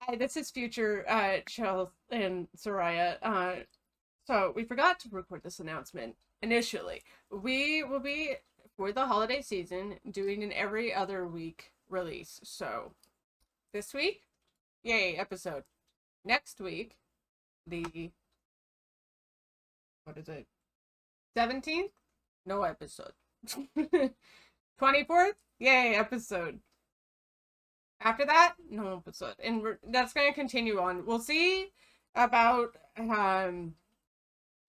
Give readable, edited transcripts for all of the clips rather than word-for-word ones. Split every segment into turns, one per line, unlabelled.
Hi, this is future Chel and Sariah. So we forgot to record this announcement initially. We will be for the holiday season doing an every other week release. So this week, yay, episode. Next week, the what is it? 17th? No episode. 24th? Yay, episode. After that, no episode. And that's going to continue on. We'll see about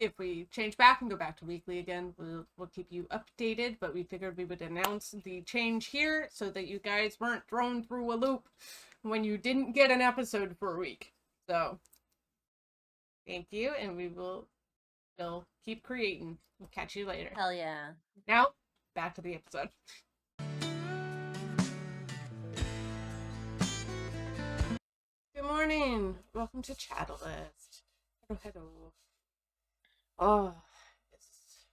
if we change back and go back to weekly again. We'll keep you updated, but we figured we would announce the change here so that you guys weren't thrown through a loop when you didn't get an episode for a week. So thank you, and we'll keep creating. We'll catch you later.
Hell yeah.
Now, back to the episode. Good morning. Welcome to Chattalyst. Hello. Oh, it's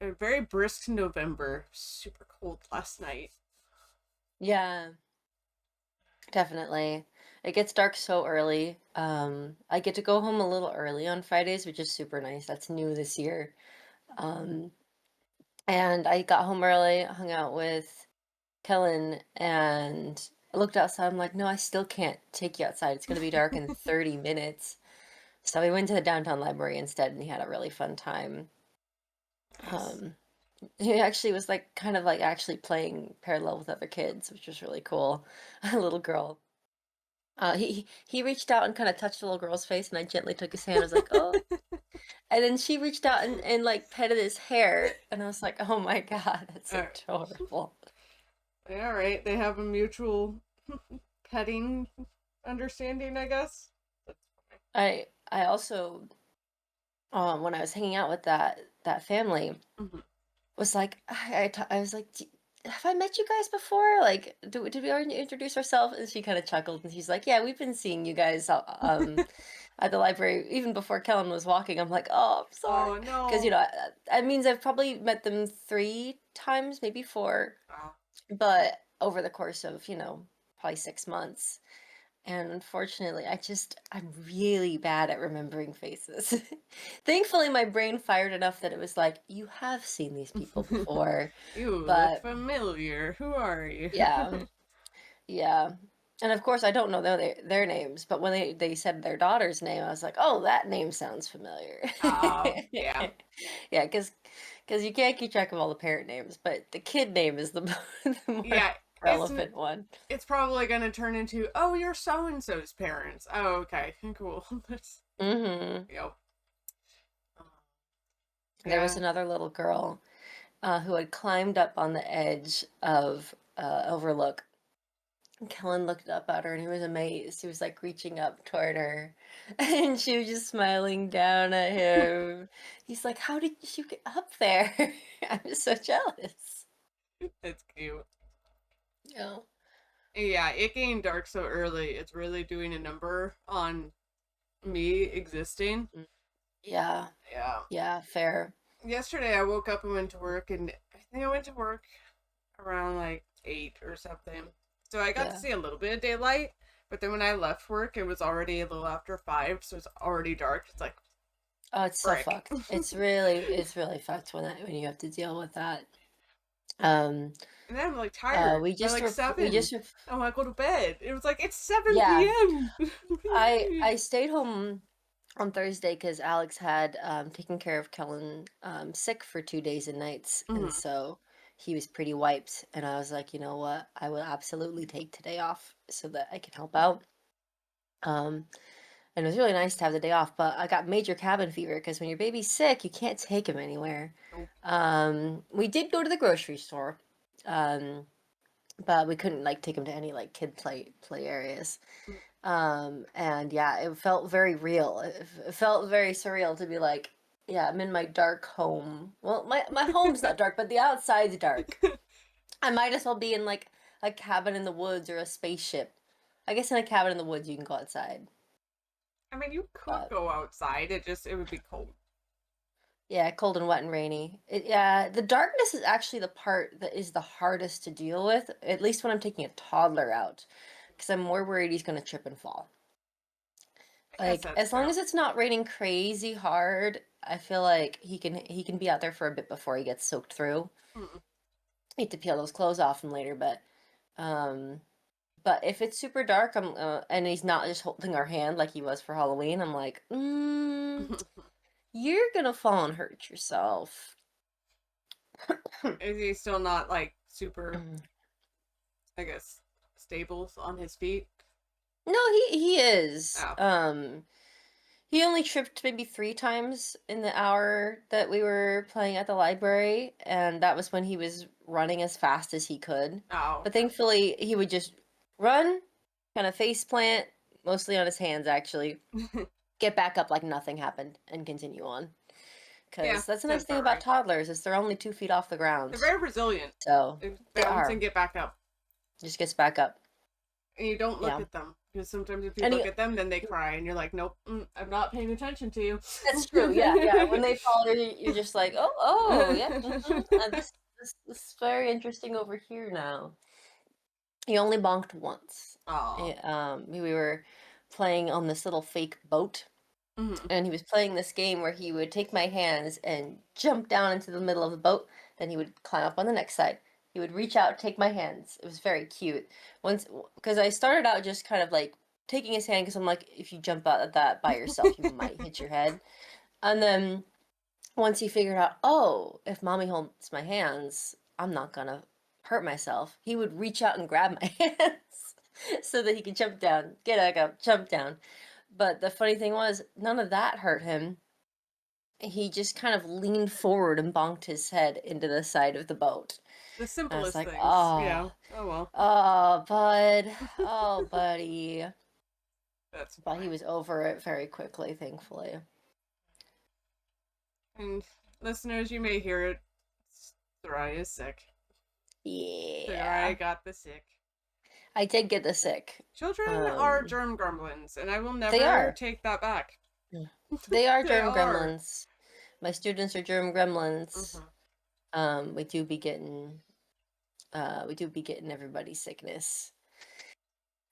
a very brisk November. Super cold last night.
Yeah, definitely. It gets dark so early. I get to go home a little early on Fridays, which is super nice. That's new this year. Um, and I got home early, hung out with Kellen, and I looked outside. I'm like, no, I still can't take you outside. It's gonna be dark in 30 minutes. So we went to the downtown library instead, and we had a really fun time.
Nice.
Um, he actually was like kind of like actually playing parallel with other kids, which was really cool. A little girl. He reached out and kind of touched the little girl's face, and I gently took his hand. I was like, "Oh," and then she reached out and like petted his hair, and I was like, "Oh my God, that's adorable."
All right, they have a mutual petting understanding, I guess.
I also when I was hanging out with that family
Mhm.
was like I was like, have I met you guys before? Like, did we already introduce ourselves? And she kind of chuckled and she's like, yeah, we've been seeing you guys at the library even before Kellen was walking. I'm like, oh, I'm sorry.
Oh
Because,
no.
that means I've probably met them 3 times, maybe four,
Oh,
but over the course of, probably 6 months. And unfortunately, I'm really bad at remembering faces. Thankfully, my brain fired enough that it was like, you have seen these people before.
you look
But
familiar. Who are you?
yeah, yeah. And of course, I don't know their names, but when they said their daughter's name, I was like, oh, that name sounds familiar.
Yeah.
Yeah, because you can't keep track of all the parent names, but the kid name is the, the more
Yeah, it's
relevant one.
it's probably gonna turn into, oh, you're so and so's parents. Oh, okay, cool.
Hmm.
Yep.
There was
Yeah.
another little girl who had climbed up on the edge of Overlook. Kellen looked up at her and he was amazed. He was like reaching up toward her and she was just smiling down at him. He's like, how did you get up there? I'm just so jealous.
It's cute.
Yeah.
Yeah, it getting dark so early, it's really doing a number on me existing.
Mm. Yeah.
Yeah.
Yeah, fair.
Yesterday I woke up and went to work, and I think I went to work around like 8 or something. So I got to
Yeah.
see a little bit of daylight, but then when I left work, it was already a little after 5, so it's already dark. It's like,
Oh, it's so
frick.
fucked. It's really fucked when you have to deal with that. Um,
And then I'm like tired.
we
By
just
like
we
7.
just
I want to go to bed. It was like, it's 7
yeah,
p.m.
I stayed home on Thursday because Alex had taken care of Kellen sick for 2 days and nights, and
Mhm.
so he was pretty wiped. And I was like, you know what? I will absolutely take today off so that I can help out. Um, and it was really nice to have the day off, but I got major cabin fever because when your baby's sick, you can't take him anywhere.
Nope.
We did go to the grocery store, um, but we couldn't like take him to any like kid play areas. And yeah, it felt very real. It felt very surreal to be like, yeah, I'm in my dark home. Well, my home's not dark, but the outside's dark. I might as well be in like a cabin in the woods or a spaceship. I guess in a cabin in the woods you can go outside.
I mean, you could
But
go outside. It would be cold.
yeah, cold and wet and rainy. Yeah, the darkness is actually the part that is the hardest to deal with, at least when I'm taking a toddler out, because I'm more worried he's going to trip and fall.
I guess
Like
that's
as long
true.
as it's not raining crazy hard, I feel like he can be out there for a bit before he gets soaked through.
Mm.
Hate to peel those clothes off him later, um but if it's super dark, and he's not just holding our hand like he was for Halloween, I'm like, you're gonna fall and hurt yourself.
Is he still not like super, I guess, stable on his feet?
No, he is.
Oh.
He only tripped maybe 3 times in the hour that we were playing at the library, and that was when he was running as fast as he could.
Oh,
But thankfully, he would just run, kind of face plant, mostly on his hands actually,
okay.
get back up like nothing happened, and continue on.
Yeah,
Because that's the nice
sounds
thing
about
about
right.
toddlers is they're only 2 feet off the
They're
ground,
very resilient.
so
They
they
bounce
are.
and get back up.
Just gets back up.
And you don't look
Yeah,
at them. Because sometimes if you
and
look at them, then they cry, and you're like, nope, I'm not paying attention to you.
that's true. Yeah, yeah. When they fall, you're just like, oh, oh, yeah. This is very interesting over here now. He only bonked once.
Oh.
We were playing on this little fake boat,
Hmm.
and he was playing this game where he would take my hands and jump down into the middle of the boat. Then he would climb up on the next side. He would reach out, take my hands. It was very cute. Once, because I started out just kind of like taking his hand because I'm like, if you jump out of that by yourself, you might hit your head. And then once he figured out, oh, if mommy holds my hands, I'm not gonna hurt myself, he would reach out and grab my hands so that he could jump down, get back up, jump down. But the funny thing was, none of that hurt him. He just kind of leaned forward and bonked his head into the side of the boat.
The
And I was
simplest
like,
things.
oh,
Yeah. Oh well.
oh, bud, oh, buddy.
That's
But he
fine.
was over it very quickly, thankfully.
And listeners, you may hear it. Sariah is sick.
Yeah.
Sariah got the sick.
I did get the sick.
Children are germ gremlins, and I will
They
never
are.
take that back.
They are
They
germ
are.
gremlins. My students are germ gremlins.
Hmm.
We do be getting everybody's sickness.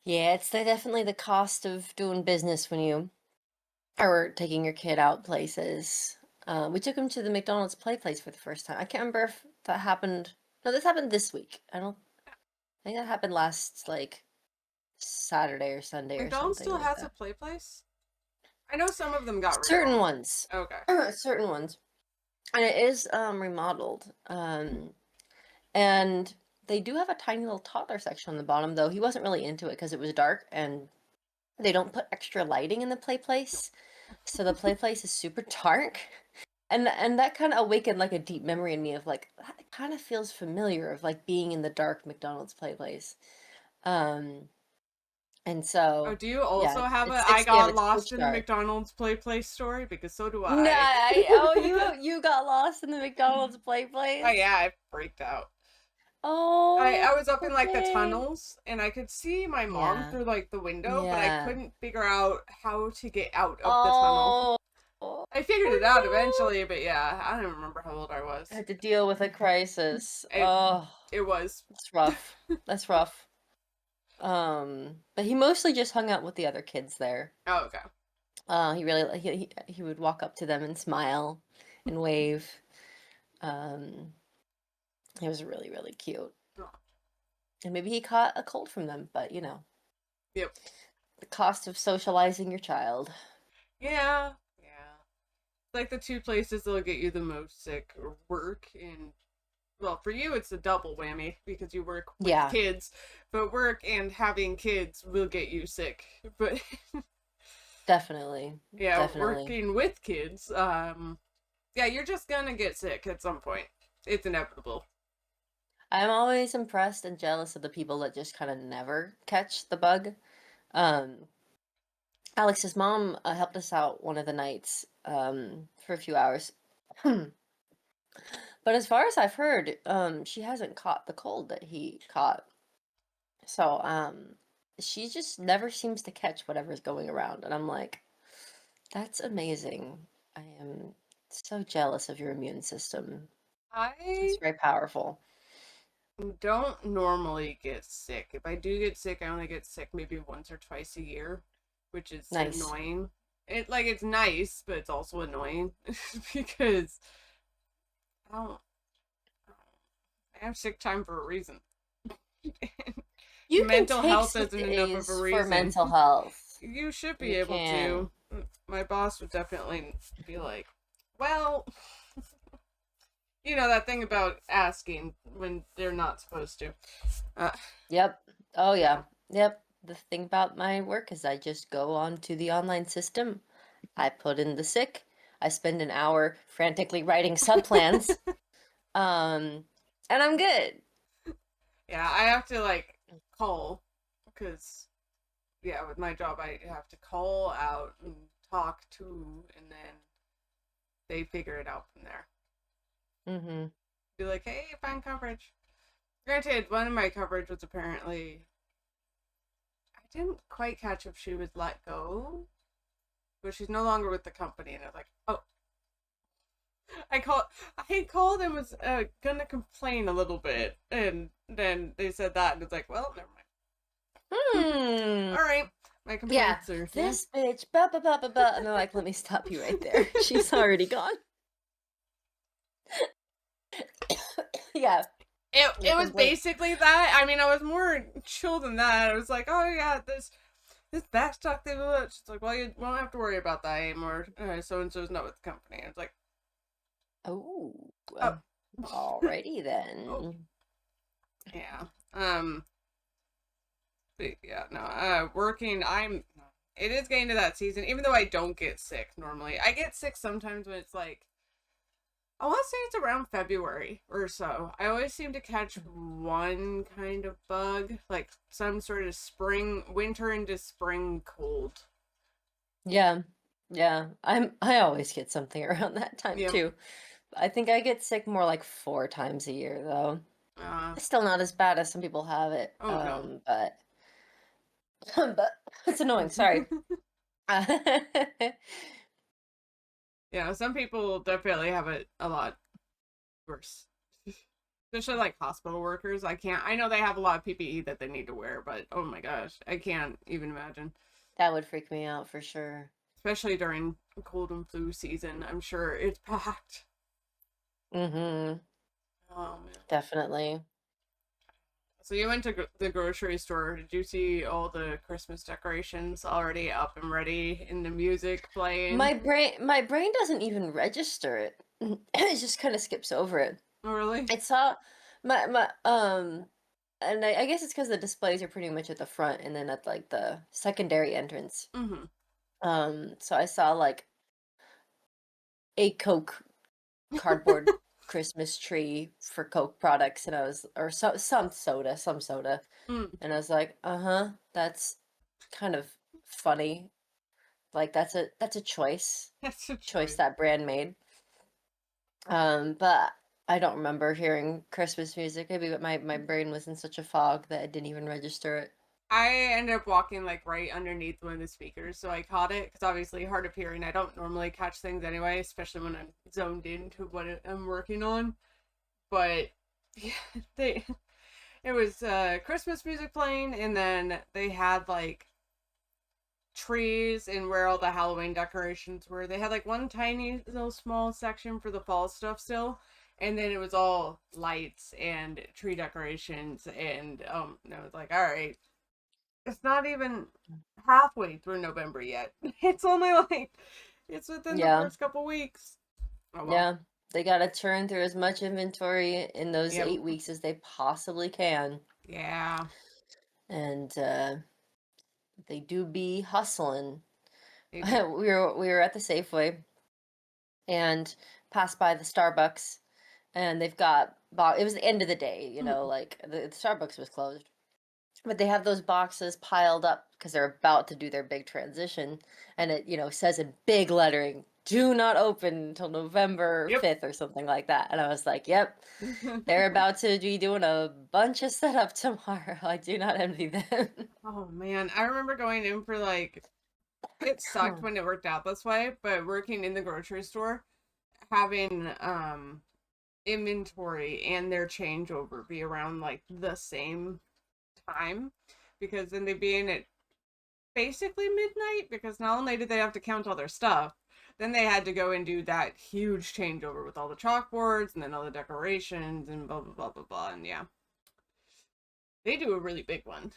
Yeah, it's definitely the cost of doing business when you are taking your kid out places. We took him to the McDonald's play place for the first time. I can't remember if that happened. No, this happened this week. I think that happened last like Saturday or Sunday or
McDonald's
something
still
like
has a
that.
play place? I know some of them got rid of
Certain
them.
ones.
Okay.
Certain ones. And it is remodeled. And they do have a tiny little toddler section on the bottom, though he wasn't really into it because it was dark and they don't put extra lighting in the play place. So the play place is super dark. And that kind of awakened like a deep memory in me of like that kind of feels familiar of like being in the dark McDonald's play place. Um and
Oh,
so
do you
yeah,
also have
it's
a I
6 p.m.
got
It's
lost
pitch
in the
dark.
McDonald's play place story? Because so do
Nah,
I.
you got lost in the McDonald's play
Oh
place?
yeah, I freaked out.
Oh,
I was up
poor
in like the
thing.
tunnels and I could see my mom
Yeah.
through like the window, but I
Yeah.
couldn't figure out how to get out of the tunnel.
Oh, oh
I figured it out
no.
eventually, but yeah, I don't remember how old I was.
I had to deal with a crisis.
It
Oh,
it was.
that's rough. That's rough. But he mostly just hung out with the other kids there.
Oh, okay.
He really he would walk up to them and smile and wave. Um, it was really really cute.
Oh,
And maybe he caught a cold from them, but
yep.
the cost of socializing your child.
Yeah. Yeah. Like the two places that'll get you the most sick are work and well, for you it's a double whammy because you work with
Yeah,
kids, but work and having kids will get you sick. But
definitely.
yeah,
Definitely.
working with kids, yeah, you're just gonna get sick at some point. It's inevitable.
I'm always impressed and jealous of the people that just kind of never catch the bug. Um, Alex's mom helped us out one of the nights for a few hours. But as far as I've heard, she hasn't caught the cold that he caught. So, she just never seems to catch whatever's going around. And I'm like, that's amazing. I am so jealous of your immune system. It's
I
very powerful.
don't normally get sick. If I do get sick, I only get sick maybe once or twice a year. which is
Nice.
annoying. It's nice, but it's also annoying because I don't I have sick time for a reason.
You can
Mental
take
health
sick
isn't enough of a
days for
reason.
mental health.
You should be
You
able
can.
to. My boss would definitely be like, well, that thing about asking when they're not supposed to. Uh,
Yep. Oh
yeah.
yeah. Yep. The thing about my work is I just go on to the online system. I put in the sick. I spend an hour frantically writing subplans. Um, and I'm good.
Yeah, I have to call because with my job I have to call out and talk to, and then they figure it out from there.
Mm-hmm.
Be like, hey, find coverage. Granted, one of my coverage was apparently I didn't quite catch if she was let go, but she's no longer with the company, and I was like, oh. I called and was gonna complain a little bit, and then they said that, and it's like, well, never mind.
Hmm.
All right, my
Yeah.
complaints are
This bitch, blah, blah, blah, blah, blah. And they're like, let me stop you right there. She's already gone. Yeah.
It
Your
was
complaint.
basically that. I mean, I was more chill than that. I was like, oh yeah, this back talk they do. She's like, well, you won't have to worry about that anymore. So and so's not with the company. I was like,
Oh.
oh,
Alrighty
oh,
then.
yeah. But yeah, no. Working. It is getting to that season. Even though I don't get sick normally, I get sick sometimes when it's like I want to say it's around February or so. I always seem to catch one kind of bug, like some sort of winter into spring cold.
Yeah. Yeah. I always get something around that time
Yep.
too. I think I get sick more like 4 times a year though.
Uh,
It's still not as bad as some people have it.
oh no.
But but it's annoying. Sorry.
Yeah, some people definitely have it a lot worse. Especially like hospital workers. I know they have a lot of PPE that they need to wear, but oh my gosh, I can't even imagine.
That would freak me out for sure.
Especially during cold and flu season. I'm sure it's packed.
Mm-hmm.
Oh man.
Definitely.
So you went to the grocery store. Did you see all the Christmas decorations already up and ready and the music playing?
My brain doesn't even register it. It just kind of skips over it.
Oh, really?
I saw my and I guess it's because the displays are pretty much at the front and then at like the secondary entrance.
Mm-hmm.
So I saw like a Coke cardboard Christmas tree for Coke products, and I was or some soda,
Mm.
and I was like, uh-huh, that's kind of funny. Like that's a
That's a
choice
choice.
that brand made. But I don't remember hearing Christmas music. Maybe my brain was in such a fog that I didn't even register it.
I ended up walking like right underneath one of the speakers, so I caught it because obviously hard of hearing. I don't normally catch things anyway, especially when I'm zoned into what I'm working on. But yeah, they it was Christmas music playing, and then they had like trees and where all the Halloween decorations were. They had like one tiny little small section for the fall stuff still, and then it was all lights and tree decorations. And I was like, all right, it's not even halfway through November yet. It's only it's within the
Yeah,
first couple weeks. Oh well.
yeah. They gotta turn through as much inventory in those
Yep.
8 weeks as they possibly can.
Yeah.
And they do be hustling.
They
we
do.
were at the Safeway and passed by the Starbucks, and they've got it was the end of the day,
Mm.
like the Starbucks was closed. But they have those boxes piled up because they're about to do their big transition, and it, says in big lettering, "Do not open until November
Yep.
5th" or something like that. And I was like, "Yep, they're about to be doing a bunch of setup tomorrow. I do not envy them."
Oh man, I remember going in for it sucked when it worked out this way, but working in the grocery store, having inventory and their changeover be around like the same time, because then they'd be in it basically midnight because not only did they have to count all their stuff, then they had to go and do that huge changeover with all the chalkboards and then all the decorations and blah blah blah blah blah. And yeah, they do a really big one.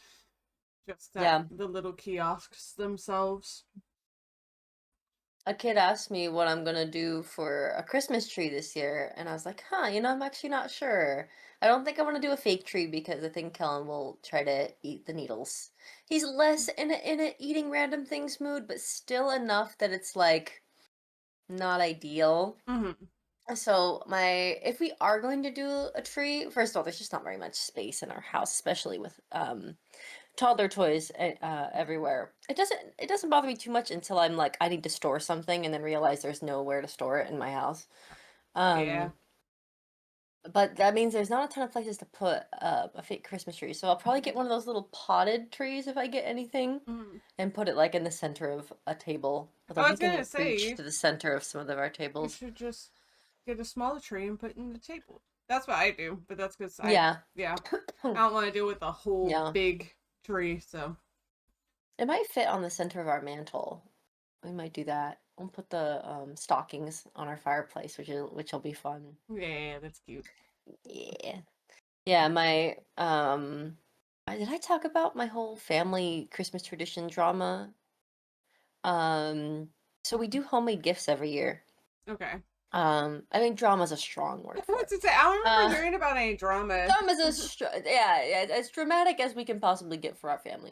Just at
Yeah.
the little kiosks themselves.
A kid asked me what I'm gonna do for a Christmas tree this year, and I was like, huh, I'm actually not sure. I don't think I want to do a fake tree because I think Kellen will try to eat the needles. He's less in a eating random things mood, but still enough that it's like not ideal.
Mm-hmm.
So if we are going to do a tree, first of all, there's just not very much space in our house, especially with toddler toys everywhere. It doesn't bother me too much until I'm like I need to store something and then realize there's nowhere to store it in my house.
Yeah.
Um, but that means there's not a ton of places to put a fake Christmas tree. So I'll probably get one of those little potted trees if I get anything
Mm-hmm.
and put it like in the center of a table. Although
I
he
was gonna
can reach
say
to the center of some of our
you
tables.
should just get a smaller tree and put it in the table. That's what I do, but that's because
Yeah.
yeah, I don't want to deal with a whole
Yeah.
big tree. So
It might fit on the center of our mantle. We might do that. We'll put the stockings on our fireplace, which will be fun.
yeah, that's cute.
Yeah. Yeah, my did I talk about my whole family Christmas tradition drama? Um so we do homemade gifts every year.
Okay.
I think drama's a strong word for
What's
it.
it say? I don't
Uh
remember hearing about any drama.
drama's yeah, as dramatic as we can possibly get for our family.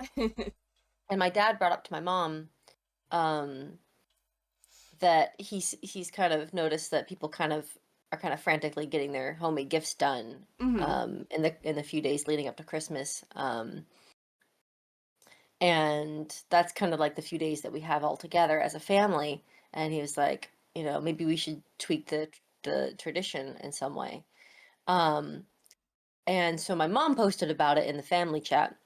And my dad brought up to my mom um that he's kind of noticed that people are kind of frantically getting their homemade gifts done
Hmm.
in the few days leading up to Christmas. And that's kind of like the few days that we have all together as a family. And he was like, maybe we should tweak the tradition in some way. Um, and so my mom posted about it in the family chat,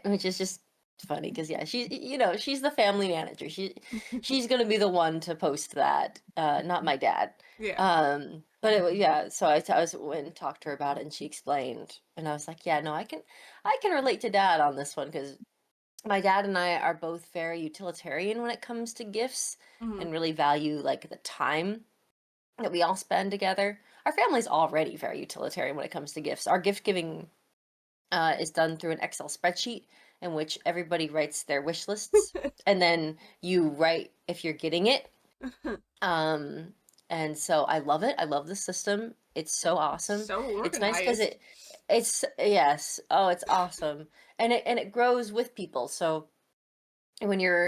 which is just funny because yeah, she's the family manager. She's gonna be the one to post that, not my dad.
Yeah.
But yeah, so I was went and talked to her about it, and she explained, and I was like, yeah, no, I can relate to dad on this one because my dad and I are both very utilitarian when it comes to gifts
Hmm.
and really value like the time that we all spend together. Our family's already very utilitarian when it comes to gifts. Our gift giving is done through an Excel spreadsheet in which everybody writes their wish lists, and then you write if you're getting it. Um, and so I love it. I love the system. It's so awesome.
So
It's nice because
organized.
it's yes. Oh, it's awesome, and it grows with people. So when you're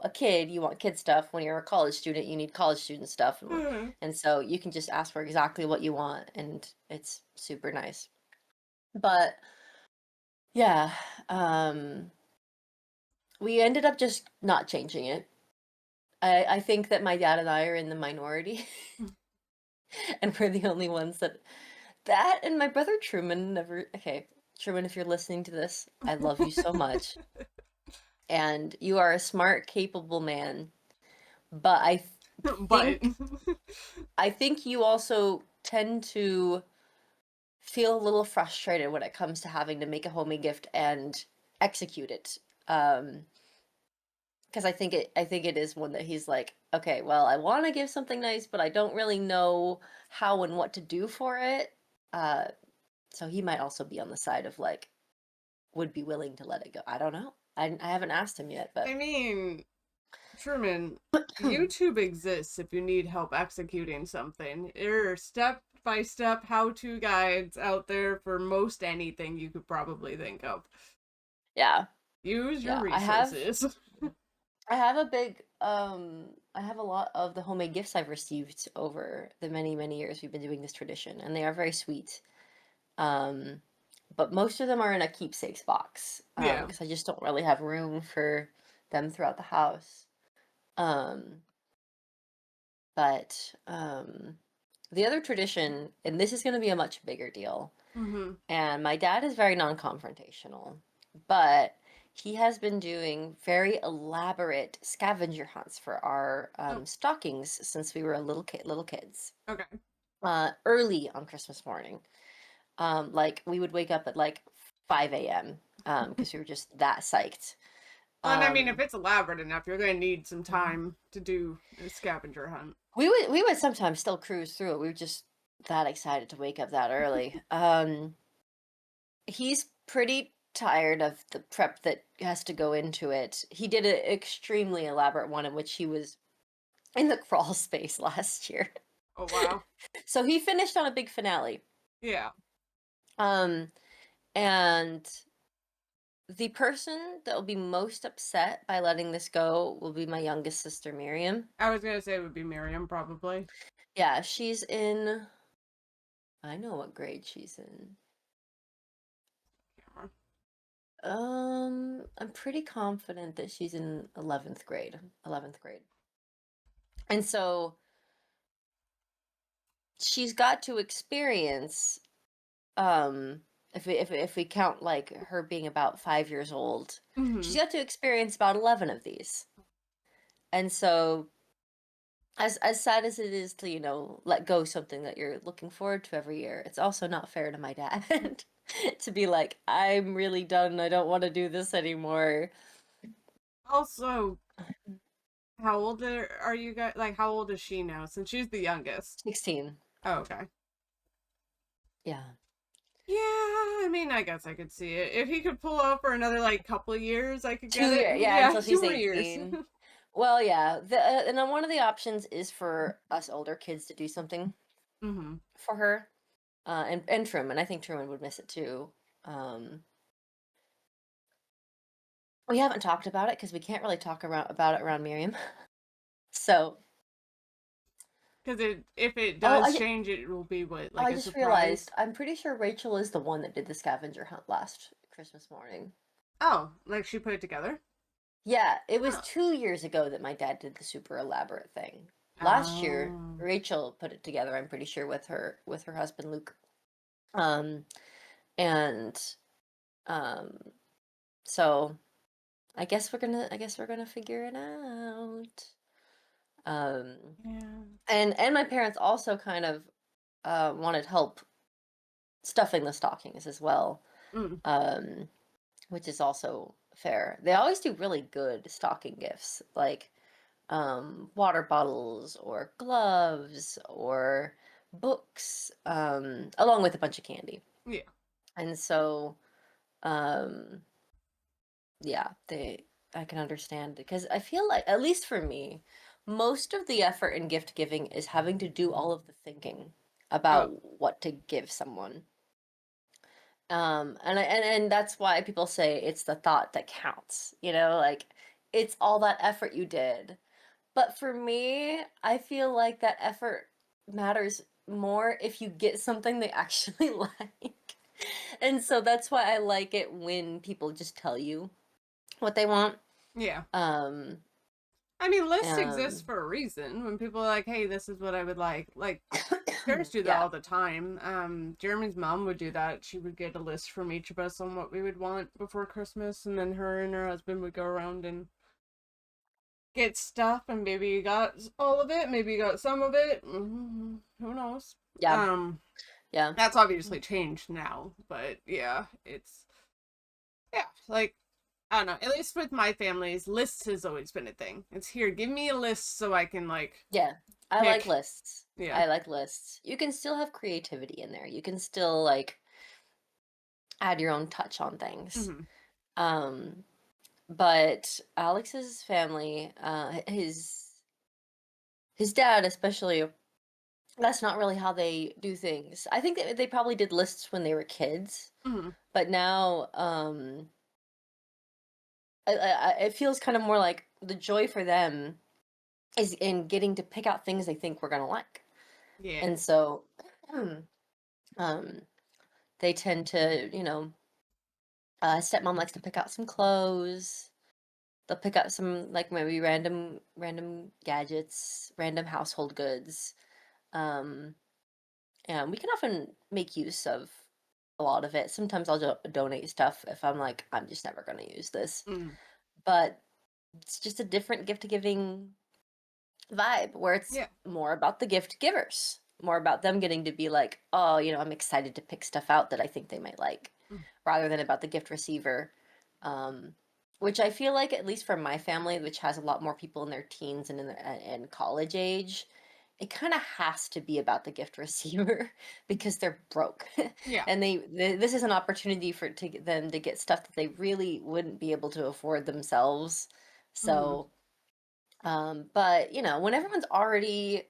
a kid, you want kid stuff. When you're a college student, you need college student stuff,
Mhm.
and so you can just ask for exactly what you want, and it's super nice. But yeah, um, we ended up just not changing it. I think that my dad and I are in the minority, and we're the only ones that and my brother Truman never. Okay, Truman, if you're listening to this, I love you so much, and you are a smart, capable man. But
But
think I think you also tend to feel a little frustrated when it comes to having to make a homemade gift and execute it. Because I think it is one that he's like, okay, well, I want to give something nice, but I don't really know how and what to do for it. Uh, so he might also be on the side of like, would be willing to let it go. I don't know. I haven't asked him yet,
I
but
mean, Truman, YouTube exists if you need help executing something. There are step by step how to guides out there for most anything you could probably think of.
yeah,
Use your
yeah.
resources.
I have a big I have a lot of the homemade gifts I've received over the many, many years we've been doing this tradition, and they are very sweet. Um, but most of them are in a keepsakes box,
Yeah.
because I just don't really have room for them throughout the house. Um, but the other tradition, and this is going to be a much bigger deal,
Mm-hmm.
and my dad is very non-confrontational, but he has been doing very elaborate scavenger hunts for our
Oh,
stockings since we were little kids.
okay.
Early on Christmas morning, like we would wake up at like 5 a.m. Because we were just that psyched.
And I mean, if
Um,
it's elaborate enough, you're gonna need some time to do a scavenger hunt.
we would sometimes still cruise through it. We were just that excited to wake up that early. He's pretty tired of the prep that has to go into it. He did an extremely elaborate one in which he was in the crawl space last year.
Oh wow.
So he finished on a big finale.
Yeah.
Um, and the person that will be most upset by letting this go will be my youngest sister, Miriam.
I was gonna say it would be Miriam, probably.
Yeah, she's in, I know what grade she's in. I'm pretty confident that she's in 11th grade. 11th grade. And so she's got to experience, um, if we count like her being about 5 years old, she's
Mm-hmm.
got to experience about 11 of these. And so as sad as it is to, let go something that you're looking forward to every year, it's also not fair to my dad to be like, I'm really done. I don't want to do this anymore.
Also, how old are you guys? Like, how old is she now? Since she's the youngest.
16.
Oh, okay.
Yeah.
Yeah, I mean, I guess I could see it. If he could pull out for another like couple of years, I could get
2 years.
it.
Yeah,
Yeah,
until
two
she's
more years.
18. Well, yeah. And then one of the options is for us older kids to do something
Mm-hmm.
for her. And Truman. I think Truman would miss it too. Um, we haven't talked about it because we can't really talk about it around Miriam. So,
Because if it
oh,
does change, it will be what, like
I
a
just realized
surprise.
I'm pretty sure Rachel is the one that did the scavenger hunt last Christmas morning.
Oh, like she put it together.
Yeah, it was
Oh.
2 years ago that my dad did the super elaborate thing. Last year,
Oh.
Rachel put it together, I'm pretty sure, with her husband Luke. Um, and um, so I guess we're gonna figure it out. Um,
Yeah.
and my parents also kind of wanted help stuffing the stockings as well.
Mm.
Um, which is also fair. They always do really good stocking gifts, like water bottles or gloves or books, along with a bunch of candy.
Yeah.
And so, um, yeah, I can understand because I feel like, at least for me, most of the effort in gift giving is having to do all of the thinking
Oh.
about what to give someone. And that's why people say it's the thought that counts, like it's all that effort you did. But for me, I feel like that effort matters more if you get something they actually like. And so that's why I like it when people just tell you what they want.
Yeah.
Um,
I mean, lists exist
um,
for a reason. When people are like, "Hey, this is what I would like," parents do that
yeah,
all the time. Jeremy's mom would do that. She would get a list from each of us on what we would want before Christmas, and then her and her husband would go around and get stuff. And maybe you got all of it, maybe you got some of it. Who knows?
yeah,
Um,
yeah,
that's obviously changed now, but yeah, yeah, like I don't know. At least with my family's lists has always been a thing. It's here. Give me a list so I can like
yeah. I like
pick.
lists.
Yeah.
I like lists. You can still have creativity in there. You can still like add your own touch on things.
Hmm.
Um, but Alex's family, his dad especially, that's not really how they do things. I think that they probably did lists when they were kids,
Hmm.
but now it feels kind of more like the joy for them is in getting to pick out things they think we're gonna like,
Yeah.
and so um, they tend to, stepmom likes to pick out some clothes. They'll pick up some like maybe random gadgets, random household goods. Um, and we can often make use of a lot of it. Sometimes I'll donate stuff if I'm like, I'm just never going to use this.
Mm.
But it's just a different gift giving vibe where it's
Yeah.
more about the gift givers, more about them getting to be like, oh, I'm excited to pick stuff out that I think they might like,
Mm.
rather than about the gift receiver. Um, which I feel like, at least for my family, which has a lot more people in their teens and in and college age, it kind of has to be about the gift receiver because they're broke,
Yeah.
and this is an opportunity for to get them to get stuff that they really wouldn't be able to afford themselves.
Hmm.
So, but when everyone's already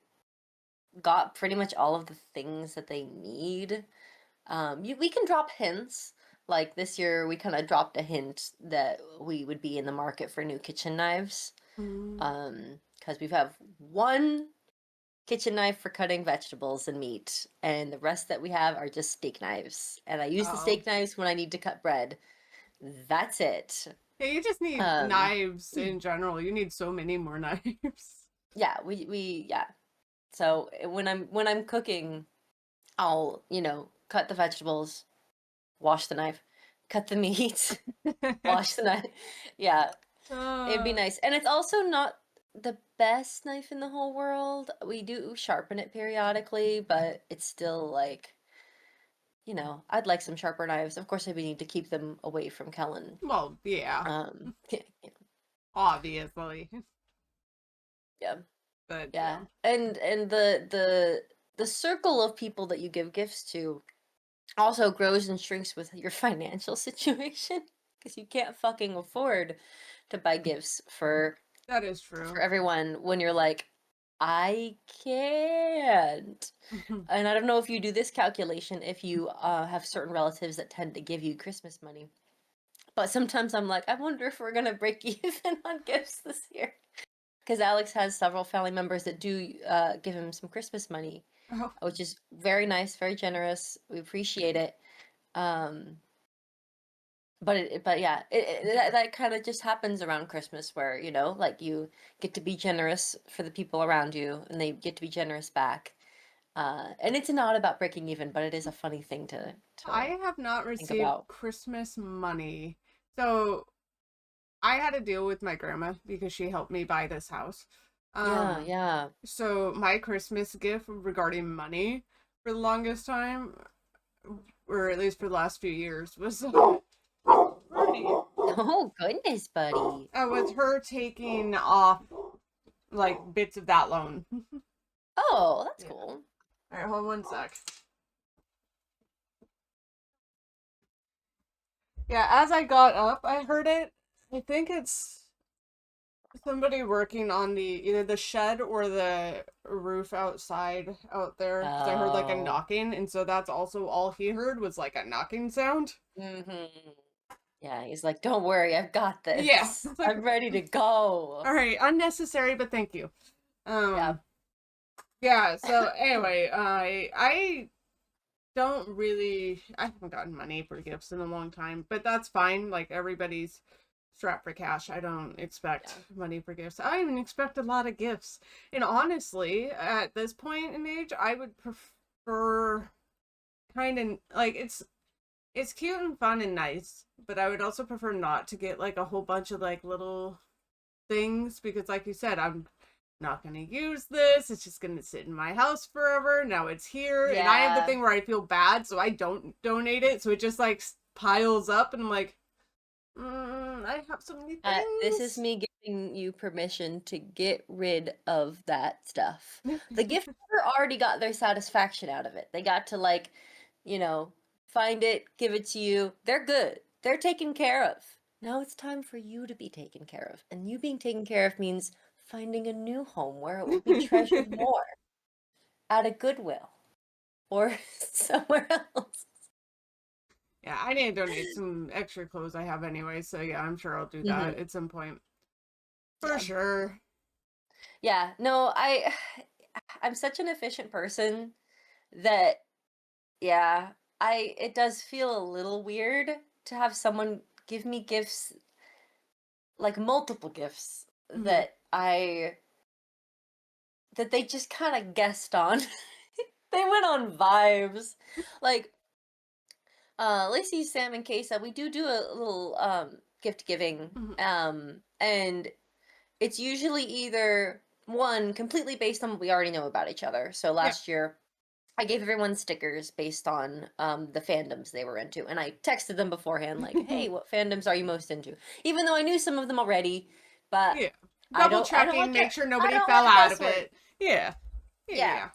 got pretty much all of the things that they need, we can drop hints. Like this year, we kind of dropped a hint that we would be in the market for new kitchen knives.
Mm.
Because we have one kitchen knife for cutting vegetables and meat, and the rest that we have are just steak knives. And I use the
Oh.
steak knives when I need to cut bread. That's it.
Yeah, you just need
Um,
knives in general. You need so many more knives.
yeah, yeah. So when I'm cooking, I'll cut the vegetables, wash the knife, cut the meat, wash the knife. Yeah, it'd be
uh,
nice. And it's also not the best knife in the whole world. We do sharpen it periodically, but it's still like, I'd like some sharper knives. Of course, we need to keep them away from Kellen.
well, yeah,
Yeah,
obviously.
yeah,
But
yeah.
yeah.
And the circle of people that you give gifts to also grows and shrinks with your financial situation because you can't fucking afford to buy gifts
That is
for
true.
everyone when you're like, I can't. And I don't know if you do this calculation if you have certain relatives that tend to give you Christmas money. But sometimes I'm like, I wonder if we're gonna break even on gifts this year. Because Alex has several family members that do give him some Christmas money,
Oh,
which is very nice, very generous. We appreciate it. Um, but yeah, that kind of just happens around Christmas where, like you get to be generous for the people around you and they get to be generous back. And it's not about breaking even, but it is a funny thing to
I have not
think
received
about.
Christmas money. So I had to deal with my grandma because she helped me buy this house.
Yeah,
Um,
yeah.
so my Christmas gift regarding money for the longest time, or at least for the last few years, was
Oh, goodness, buddy.
was her taking off like bits of that loan.
Oh, that's
Yeah.
cool.
All right, hold on one sec. Yeah, as I got up, I heard it. I think it's somebody working on the either the shed or the roof outside out there because I heard like a
Oh.
knocking, and so that's also all he heard was like a knocking sound.
Mm-hmm. Yeah, he's like, don't worry, I've got
Yeah,
this.
it's like
I'm ready to go.
all right, unnecessary, but thank you.
Yeah.
Um, yeah. So anyway, I don't really I haven't gotten money for gifts in a long time, but that's fine. Like everybody's strapped for cash. I don't expect
Yeah.
money for gifts. I even expect a lot of gifts. And honestly, at this point in age, I would prefer kind of like it's cute and fun and nice, but I would also prefer not to get like a whole bunch of like little things because like you said, I'm not going to use this. It's just going to sit in my house forever. Now it's here. And I have the
Yeah.
thing where I feel bad, so I don't donate it. So it just like piles up, and I'm like, I have so many
This is
things.
me giving you permission to get rid of that stuff. The gift giver already got their satisfaction out of it. They got to you know, find it, give it to you. They're good. They're taken care of. Now it's time for you to be taken care of. And you being taken care of means finding a new home where it will be treasured more at a Goodwill or somewhere else.
Yeah, I need to donate some extra clothes I have anyway. So yeah, I'm sure I'll do that
Hmm.
at some point. For
Yeah.
sure.
Yeah. No, I'm such an efficient person that yeah, it does feel a little weird to have someone give me gifts, like multiple gifts
Hmm.
that they just kind of guessed on. They went on vibes. Like Lacey, Sam, and Kesa, we do a little gift giving.
Hmm.
And it's usually either one completely based on what we already know about each other. So
Yeah.
last year I gave everyone stickers based on the fandoms they were into, and I texted them beforehand, like, "Hey, what fandoms are you most into?" Even though I knew some of them already, but
Yeah. Double
I don't
checking,
want
make
their
sure
I
nobody
don't want
fell
their
out of
password.
it. Yeah. Yeah,
Yeah.
yeah.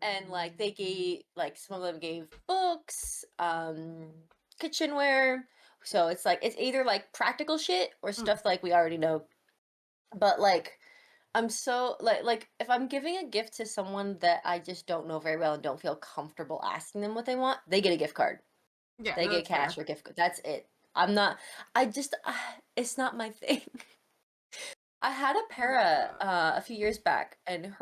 And like they gave like some of them gave books, kitchenware. So it's like it's either like practical shit or
Mm,
stuff like we already know. But like I'm so like if I'm giving a gift to someone that I just don't know very well and don't feel comfortable asking them what they want, they get a gift card.
yeah,
They
no,
get
that's
cash
fair.
or gift card. That's it. I'm not I just it's not my thing. I had a para
Uh,
a few years back, and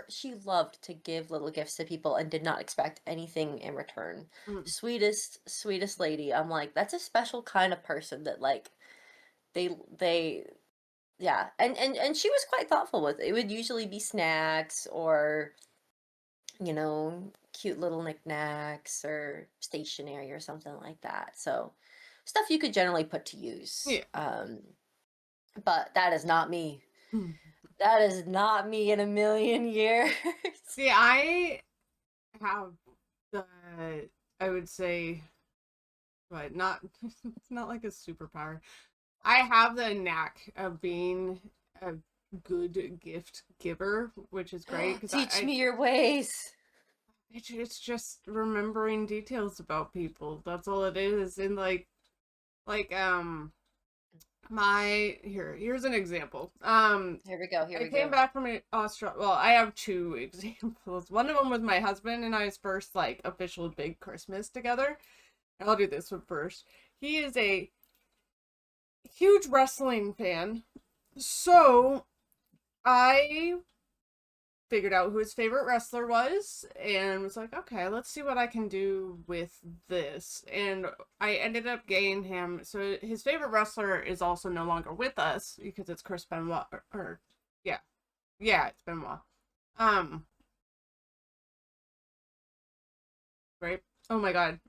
she loved to give little gifts to people and did not expect anything in return.
mm,
Sweetest lady. I'm like, that's a special kind of person that like they yeah. And she was quite thoughtful with it. It would usually be snacks or, cute little knickknacks or stationery or something like that. So stuff you could generally put to use.
yeah.
But that is not me.
Mm.
That is not me in a million years.
See, I have the, I would say, but not, it's not like a superpower. I have the knack of being a good gift giver, which is great because
Teach me your ways.
it's just remembering details about people. That's all it is. And like my here's an example.
Here we go. Here
I
we
came
go.
back from Australia. Well, I have two examples. One of them was my husband and I's first like official big Christmas together. I'll do this one first. He is a huge wrestling fan, so I figured out who his favorite wrestler was and was like, okay, let's see what I can do with this. And I ended up getting him. So his favorite wrestler is also no longer with us because it's Chris Benoit. Or yeah, yeah, it's Benoit. Um, right. Oh my god.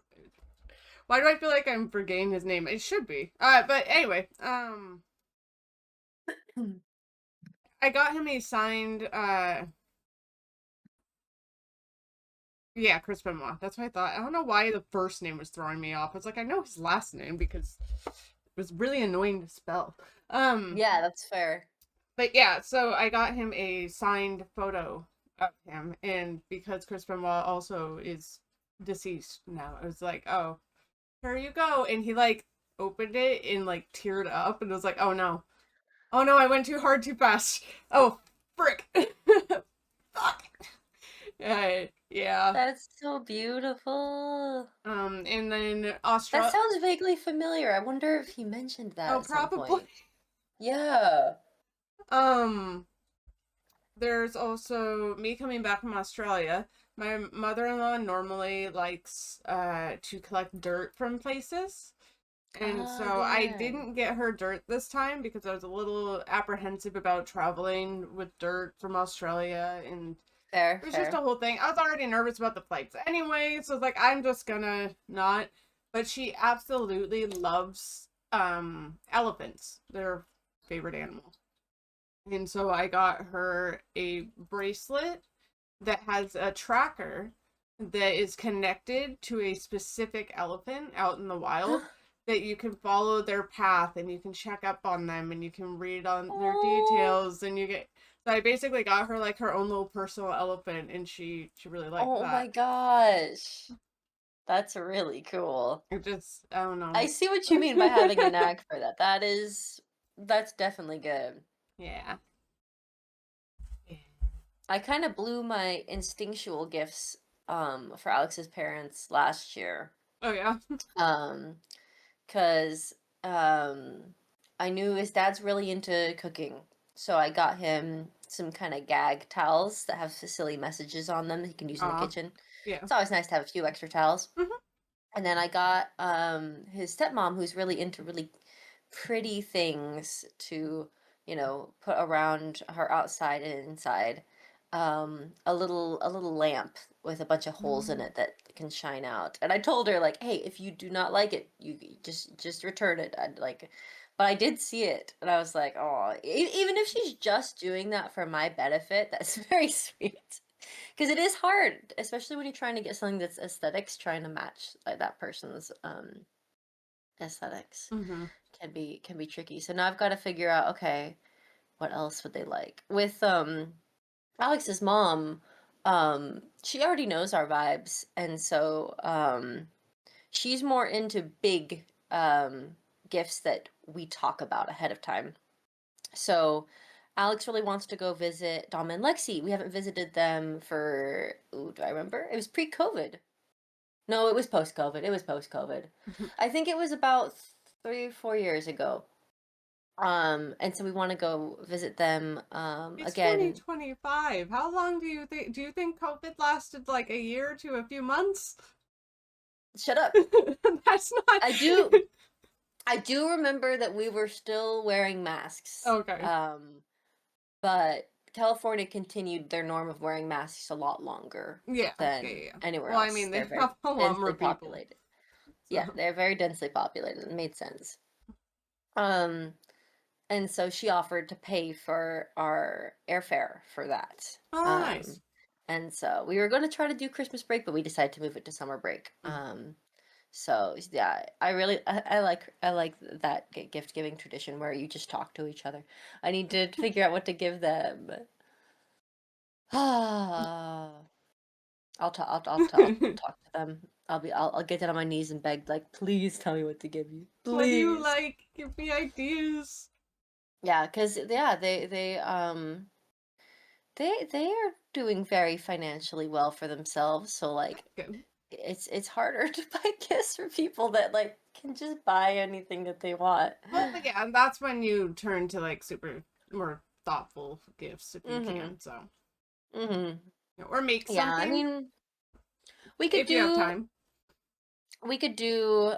Why do I feel like I'm forgetting his name? It should be. But anyway, I got him a signed yeah, Chris Benoit. That's what I thought. I don't know why the first name was throwing me off. I was like, I know his last name because it was really annoying to spell. Um,
Yeah, that's fair.
but yeah, so I got him a signed photo of him, and because Chris Benoit also is deceased now, I was like, oh, here you go. And he like opened it and like teared up and was like, oh no, I went too hard too fast. Oh, frick. Fuck. Yeah.
That's so beautiful.
And then
That
Australia.
sounds vaguely familiar. I wonder if he mentioned that
Oh,
at some
probably.
point. Yeah.
Um, there's also me coming back from Australia. My mother-in-law normally likes to collect dirt from places. And
Oh,
so I
yeah.
didn't get her dirt this time because I was a little apprehensive about traveling with dirt from Australia, and
Fair,
it was just a
fair.
whole thing. I was already nervous about the flights anyway, so it's like I'm just gonna not. But she absolutely loves elephants. They're her favorite animal. And so I got her a bracelet that has a tracker that is connected to a specific elephant out in the wild that you can follow their path and you can check up on them and you can read on their
Oh,
details and you get, so I basically got her like her own little personal elephant and she really liked
oh my
that.
gosh. That's really cool.
It just I don't
I
know.
see what you mean by having a knack for that. That's definitely good.
Yeah.
I kind of blew my instinctual gifts for Alex's parents last year.
Oh yeah.
Um cuz um I knew his dad's really into cooking. So I got him some kind of gag towels that have silly messages on them that he can use in the
Aw.
kitchen.
Yeah.
It's always nice to have a few extra towels.
Mhm.
And then I got his stepmom who's really into really pretty things to, put around her outside and inside. A little lamp with a bunch of holes in
Mm.
it that can shine out. And I told her like, "Hey, if you do not like it, you just return it." I'd like but I did see it and I was like, "Oh, even if she's just doing that for my benefit, that's very sweet." Because it is hard, especially when you're trying to get something that's aesthetics, trying to match like that person's aesthetics
Mm-hmm.
can be tricky. So now I've got to figure out, okay, what else would they like? With Alex's mom, she already knows our vibes, and so she's more into big gifts that we talk about ahead of time. So Alex really wants to go visit Dom and Lexi. We haven't visited them for, ooh, do I remember? It was pre-COVID. No, it was post-COVID. It was post-COVID. I think it was about 3 or 4 years ago. And so we want to go visit them
It's
again.
2025. How long do you think COVID lasted like a year to a few months?
Shut up.
That's not
I do I do remember that we were still wearing masks.
okay.
But California continued their norm of wearing masks a lot longer
Yeah, yeah,
than
yeah.
anywhere
Well, I
else.
mean, they
They're very
have a lot more
densely
people.
populated.
So,
Yeah, they're very densely populated. It made sense. Um, and so she offered to pay for our airfare for that.
oh, nice.
And so we were going to try to do Christmas break, but we decided to move it to summer break.
Mm.
So yeah, I like that gift giving tradition where you just talk to each other. I need to figure out what to give them. Ah, I'll talk to them. I'll get down on my knees and beg, like, please tell me what to give you,
What do you
please.
like? Give me ideas.
Yeah, cause yeah, they are doing very financially well for themselves. So like,
Good.
it's harder to buy gifts for people that like can just buy anything that they want.
Well, yeah, and that's when you turn to like super more thoughtful gifts if you
Mm-hmm.
can. So,
Mm-hmm.
or make
Yeah, I
something
mean, we could
if you have
do
time.
we could do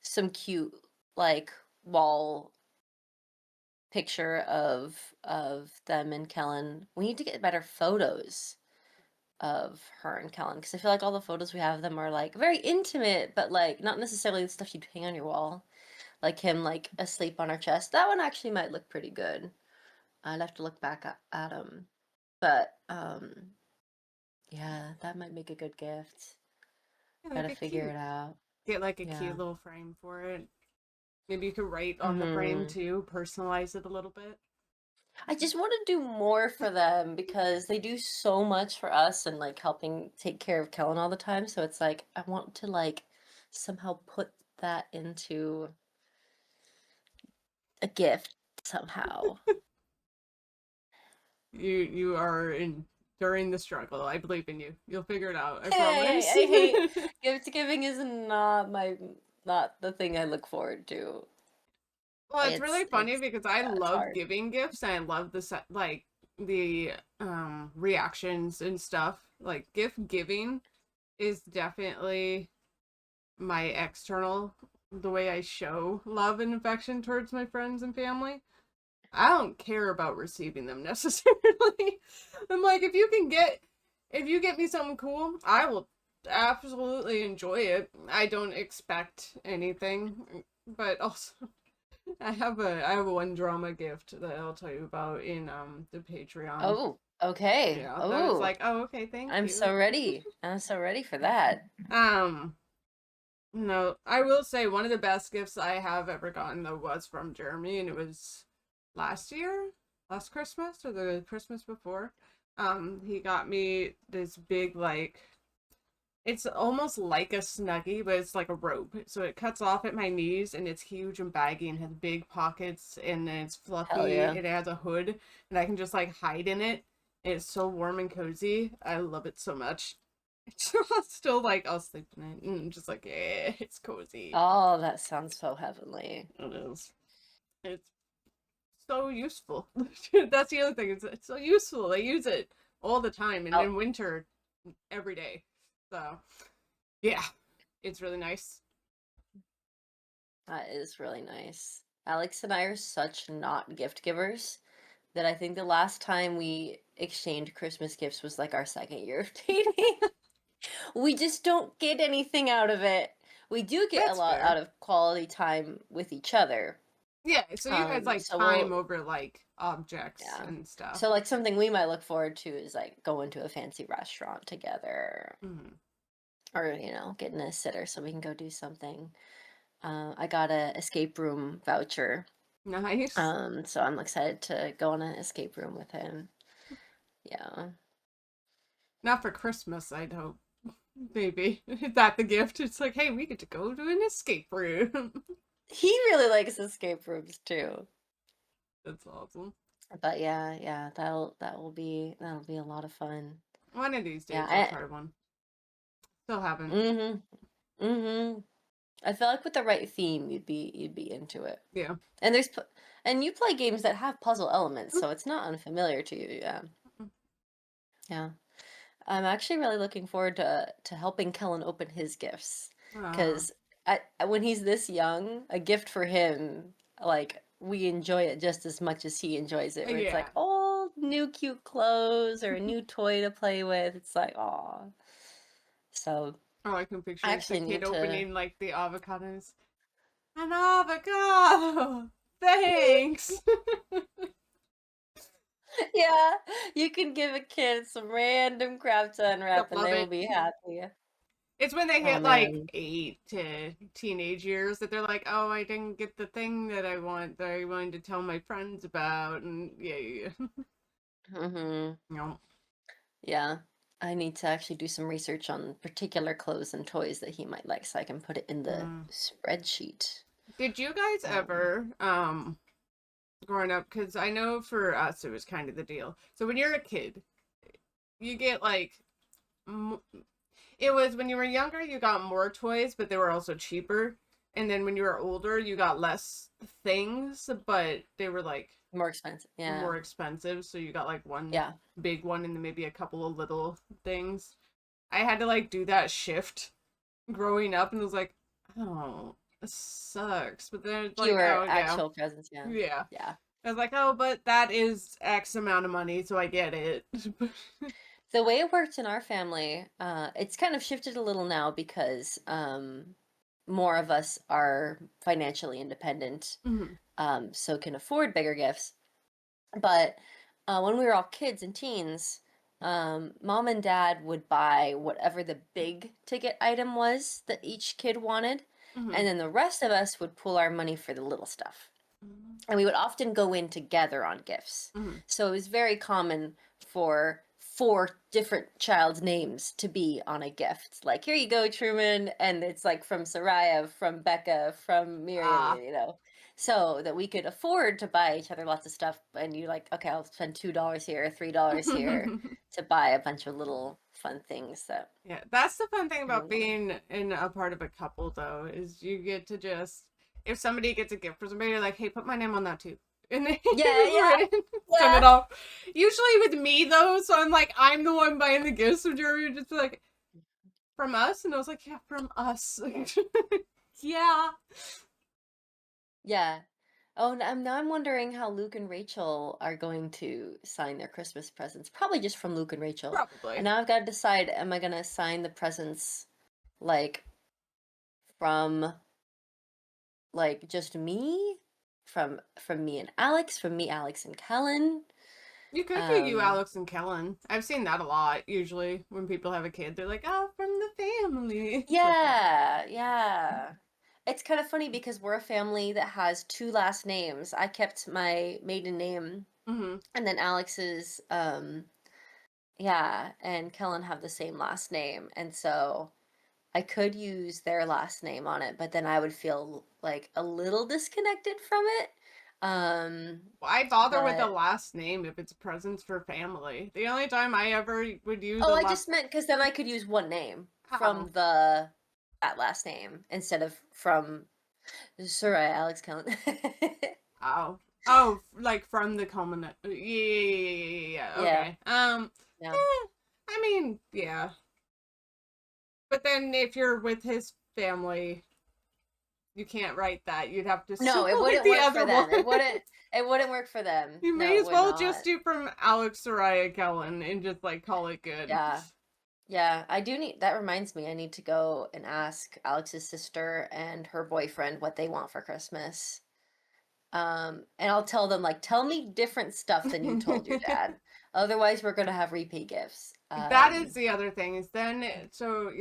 some cute like wall picture of them and Kellen. We need to get better photos of her and Kellen because I feel like all the photos we have of them are like very intimate, but like not necessarily the stuff you'd hang on your wall. Like him like asleep on her chest. That one actually might look pretty good. I'd have to look back at him. But yeah, that might make a good gift.
Yeah, they
Gotta
get
figure
cute.
it out.
Get like a
Yeah.
cute little frame for it. Maybe you could write on the frame
Mm-hmm.
too, personalize it a little bit.
I just want to do more for them because they do so much for us and like helping take care of Kellen all the time. So it's like I want to like somehow put that into a gift somehow.
You are enduring the struggle. I believe in you. You'll figure it out. I
Hey,
promise.
I hate gift giving is not the thing I look forward to.
Well, it's really funny
It's
because I
yeah, it's
love
hard.
giving gifts and I love like the reactions and stuff. Like gift giving is definitely my external the way I show love and affection towards my friends and family. I don't care about receiving them necessarily. I'm like if you get me something cool, I will absolutely enjoy it. I don't expect anything, but also I have one drama gift that I'll tell you about in the Patreon.
Oh, okay.
Yeah, that was
Oh,
like, oh, okay, thank
I'm
you.
so ready. I'm so ready for that.
Um, no, I will say one of the best gifts I have ever gotten though was from Jeremy, and it was last year, last Christmas or the Christmas before. He got me this big like it's almost like a snuggie, but it's like a robe. So it cuts off at my knees and it's huge and baggy and has big pockets and then it's
Hell
fluffy.
yeah.
It has a hood and I can just like hide in it. It's so warm and cozy. I love it so much. It's still like I'll sleep in it and I'm just like, yeah, it's cozy.
Oh, that sounds so heavenly.
It is. It's so useful. That's the other thing. It's so useful. I use it all the time and
Oh,
in winter every day. So yeah, it's really nice.
that is really nice. Alex and I are such not gift givers that I think the last time we exchanged Christmas gifts was like our second year of dating. We just don't get anything out of it. We do get a
That's
lot out
fair.
of quality time with each other.
Yeah, so you guys like
So
time
we'll
over like objects
yeah.
and stuff.
So like something we might look forward to is like going to a fancy restaurant together,
Mhm.
or getting a sitter so we can go do something. I got a escape room voucher.
Nice.
So I'm excited to go on an escape room with him. Yeah.
Not for Christmas, I'd hope. Maybe. Is that the gift? It's like, hey, we get to go to an escape room.
He really likes escape rooms too.
That's awesome.
But yeah, that'll be a lot of fun.
One of these
Yeah,
days I'll try one. Still haven't.
mhm. Mhm. I feel like with the right theme, you'd be into it.
Yeah.
And and you play games that have puzzle elements, so it's not unfamiliar to you. Yeah. Yeah. I'm actually really looking forward to helping Kellen open his gifts,
Uh,
because when he's this young, a gift for him, like we enjoy it just as much as he enjoys it. Where it's
yeah.
like, oh, new cute clothes or a new toy to play with. It's like, oh. So
All I can picture
I
is the
actually
kid
need to.
opening like the avocados. An avocado! Thanks!
Yeah, you can give a kid some random crap to
They'll
unwrap and
love
they will
it.
be happy.
It's when they
Oh
hit like
man.
8 to teenage years that they're like, oh, I didn't get the thing that I want that I wanted to tell my friends about. And yeah.
Hmm.
No.
Yeah. I need to actually do some research on particular clothes and toys that he might like so I can put it in the
Mm.
spreadsheet.
Did you guys
Um,
ever, growing up, because I know for us it was kind of the deal. So when you're a kid, you get like, it was when you were younger, you got more toys, but they were also cheaper. And then when you were older, you got less things, but they were like
More expensive. Yeah.
more expensive. So you got like one
Yeah.
big one and then maybe a couple of little things. I had to like do that shift growing up and it was like, oh, this sucks. But then it's like,
Fewer
oh, yeah.
actual presents. Yeah.
Yeah.
Yeah.
I was like, oh, but that is X amount of money, so I get it.
The way it worked in our family, it's kind of shifted a little now because more of us are financially independent,
Mhm.
so can afford bigger gifts. But when we were all kids and teens, mom and dad would buy whatever the big ticket item was that each kid wanted,
Mhm.
and then the rest of us would pool our money for the little stuff. And we would often go in together on gifts.
Mhm.
So it was very common for four different child's names to be on a gift. Like, here you go, Truman, and it's like from Sariah, from Becca, from Miriam,
Ah.
so that we could afford to buy each other lots of stuff. And you're like, okay, I'll spend $2 here, $3 here to buy a bunch of little fun things that
Yeah, that's the fun thing
I
about
would want.
being in a part of a couple, though, is you get to just if somebody gets a gift for somebody, you're like, hey, put my name on that too, and then
Yeah,
you
yeah,
write it, send
yeah.
it off. Usually with me though, so I'm like, I'm the one buying the gifts, so Jeremy would just be like, from us, and I was like, yeah, from us. Yeah.
Yeah. Oh, now I'm wondering how Luke and Rachel are going to sign their Christmas presents. Probably just from Luke and Rachel. And
Probably.
now I've got to decide, am I going to sign the presents like from like just me? From me and Alex, from me, Alex and Kellen?
You could do you,
Um,
Alex and Kellen. I've seen that a lot. Usually, when people have a kid, they're like, "Oh, from the family." It's like,
yeah, yeah. It's kind of funny because we're a family that has two last names. I kept my maiden name,
mm-hmm.
and then Alex's yeah, and Kellen have the same last name. And so I could use their last name on it, but then I would feel like a little disconnected from it. Um,
Why bother with a
but
last name if it's presents for family? The only time I ever would use
oh,
a
I
last
just meant because then I could use one name
oh
from the that last name instead of from Sariah Alex Kellen.
oh oh like from the common yeah
Yeah,
okay
yeah.
I mean yeah, but then if you're with his family, you can't write that. You'd have to
No, it
circle like
wouldn't
the
work for
other
them.
one.
It wouldn't work for them.
You may
No, it
as
would
well just
not.
do from Alex Sariah Kellen and just like call it good.
Yeah. Yeah, I do need that reminds me I need to go and ask Alex's sister and her boyfriend what they want for Christmas. And I'll tell them like, tell me different stuff than you told your dad. Otherwise, we're gonna have repeat gifts.
That is the other thing is then so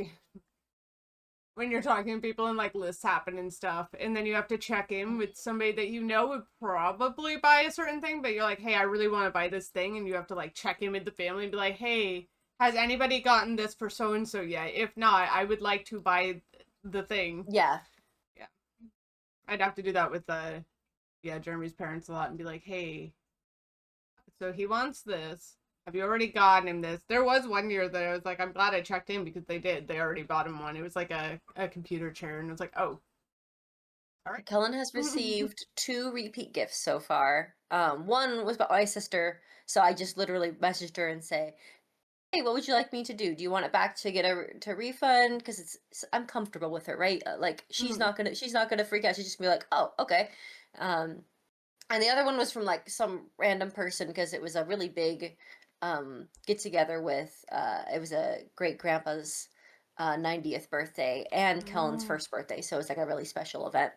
when you're talking to people and like lists happen and stuff, and then you have to check in with somebody that you know would probably buy a certain thing, but you're like, hey, I really want to buy this thing, and you have to like check in with the family and be like, hey, has anybody gotten this for so and so yet? If not, I would like to buy the thing.
Yeah.
Yeah, I'd have to do that with Jeremy's parents a lot and be like, hey, so he wants this. Have you already gotten him this? There was one year that I was like, I'm glad I checked in because they did. They already bought him one. It was like a computer chair, and it was like, oh, all right.
Kellen has received 2 repeat gifts so far. One was by my sister, so I just literally messaged her and say, "Hey, what would you like me to do? Do you want it back to get to refund? Because I'm comfortable with her, right? Like she's not gonna freak out. She's just gonna be like, oh, okay." Um, and the other one was from like some random person because it was a really big get together with it was a great grandpa's 90th birthday and Kellen's
Oh.
first birthday, so it's like a really special event.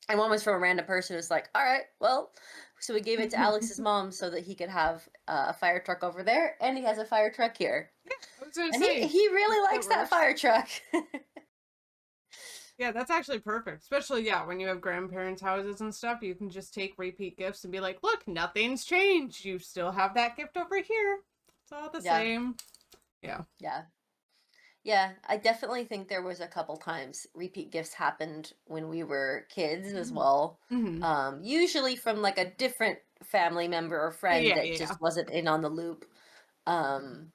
And one was from a random person who's like, all right, well, so we gave it to Alex's mom so that he could have a fire truck over there, and he has a fire truck here.
I was gonna
And
say
he really likes that
works.
fire truck.
Yeah, that's actually perfect. Especially, yeah, when you have grandparents' houses and stuff, you can just take repeat gifts and be like, look, nothing's changed. You still have that gift over here. It's all the
Yeah,
same. Yeah.
yeah. Yeah, I definitely think there was a couple times repeat gifts happened when we were kids as well.
Mm-hmm.
Usually from like a different family member or friend
Yeah,
that
yeah,
just wasn't in on the loop. Um,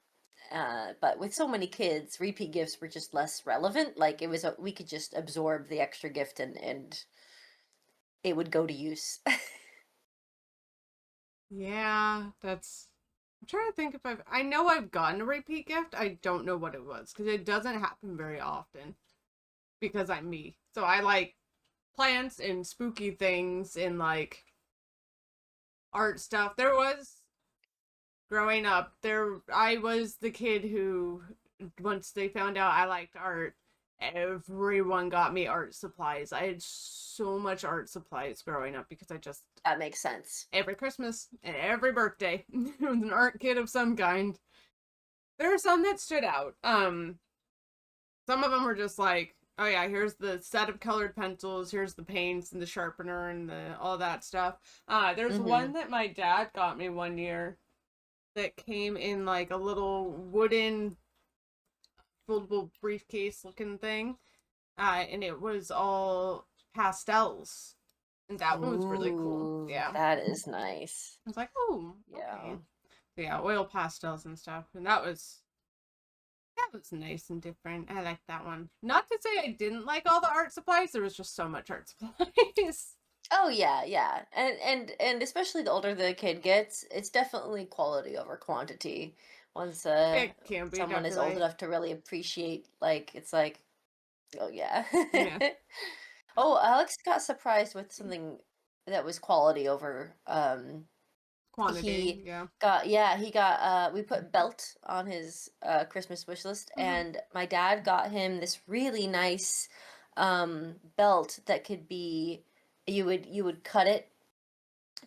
but with so many kids, repeat gifts were just less relevant. Like it was, we could just absorb the extra gift and it would go to use.
yeah. That's. I'm trying to think if I know I've gotten a repeat gift. I don't know what it was because it doesn't happen very often because I'm me. So I like plants and spooky things and like art stuff. There was growing up, there I was the kid who once they found out I liked art, everyone got me art supplies. I had so much art supplies growing up because I just
That makes sense.
every Christmas and every birthday was an art kid of some kind. There are some that stood out. Some of them were just like, oh yeah, here's the set of colored pencils, here's the paints and the sharpener and the all that stuff. There's
Mm-hmm.
one that my dad got me one year that came in like a little wooden foldable briefcase looking thing. And it was all pastels. And that one was really cool.
Ooh,
Yeah.
that is nice.
I was like, oh,
Yeah.
okay. So yeah, oil pastels and stuff. And that was nice and different. I like that one. Not to say I didn't like all the art supplies, there was just so much art supplies.
Oh yeah, yeah. And especially the older the kid gets, it's definitely quality over quantity. Once
It can be
someone is old
definitely.
enough to really appreciate like it's like, oh yeah.
Yeah.
Oh, Alex got surprised with something that was quality over
Quantity,
he
yeah.
got yeah, he got we put belt on his Christmas wish list,
Mm-hmm.
and my dad got him this really nice belt that could be you would cut it